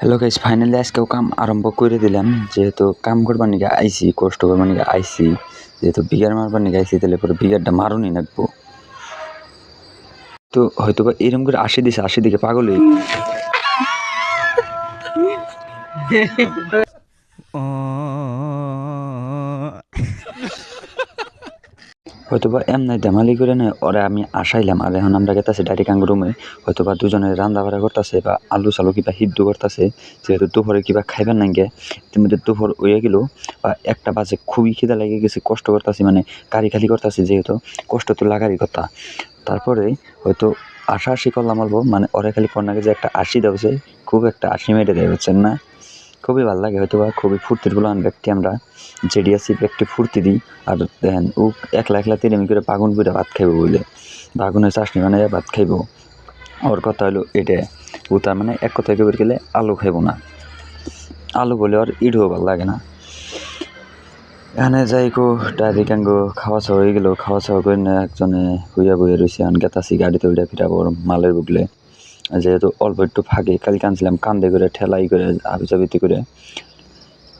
Hello guys, finally আজকেও কাম আরম্ভ করে দিলাম। যেহেতু কাম করবার নিকে আইসি, কষ্ট করবার নিকে আইসি, যেহেতু বিঘার মারবার নিকে আইসি, তাহলে পরে বিঘারটা মারুনই নাকবো। তো হয়তো বা এরকম করে 80 দিছে, 80 দিকে পাগল হয়ে হয়তোবা এমনি দামালি করে নেয় ওরা আমি আসাইলাম। আর এখন আমরা গেতাছি ডাইরেক্ট আঙ্গ রুমে। হয়তোবা দুজনে রান্না বাড়া করতেছে বা আলু চালু কিবা সিদ্ধ করতেছে, যেহেতু দুপুরে কিবা খাইবার নাই গে। এর মধ্যে দুপুর হয়ে গেল বা 1টা বাজে, খুবই খিদা লেগে গেছে, কষ্ট করতেছি, মানে কারি খালি করতেছি, যেহেতু কষ্ট তো লাগারই কথা। তারপরে হয়তো আশি করলাম অল্প, মানে ওরা খালি কন্যাকে যে একটা 80 দেওয়া, খুব একটা 80 মেরে দেয়, বুঝছেন না? খুবই ভালো লাগে, হয়তো বা খুবই ফুর্তির বলান ব্যক্তি আমরা, জেডিয়াসি একটু ফুর্তি দিই। আর দেখেন ও একলা একলা তিরিমি করে বাগুন বুড়া ভাত খাইব বলে, বাগুনের চাটনি বানাইয়া ভাত খাইব। ওর কথা হলো এটা, ও তার মানে এক কথায় কেবল গেলে আলু খাইব না, আলু বলে ওর ইডও ভালো লাগে না। এখানে যাই গো ডাইরেক্ট আঙ্গো খাওয়া ছাওয়া হয়ে গেল। খাওয়া ছাওয়া করে না একজনে হুইয়া বইয়া রয়েছে, এখন গেতাছি গাড়িতে উঠে ফিরাবো মালের বুকলে। যেহেতু অল্প একটু ফাঁকে কালকে আনছিলাম, কান্দে করে ঠেলাই করে আবিচাবিতি করে,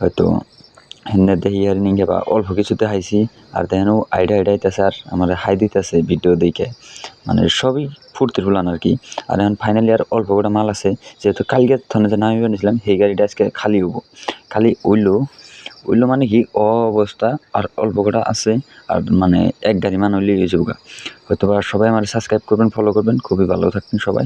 হয়তো হেন্নে দেখি আর নিয়ে বা অল্প কিছুতে হাইছি। আর দেখেন আইডাইতেছে আর আমার হাই দিতেছে ভিডিও দেখে, মানে সবই ফুর্তির বলান আর কি। আর এখন ফাইনালি আর অল্প করে মাল আছে, যেহেতু কালকে থানে যে নামিয়ে নিয়েছিলাম, সেই গাড়িটা আজকে খালি হবো। খালি উইলো মানে কি অবস্থা, আর অল্প কটা আছে। আর মানে এক গাড়ি মান হইলেই হয়ে যাবো। হয়তো বা সবাই আমার সাবস্ক্রাইব করবেন, ফলো করবেন, খুবই ভালো থাকবেন সবাই।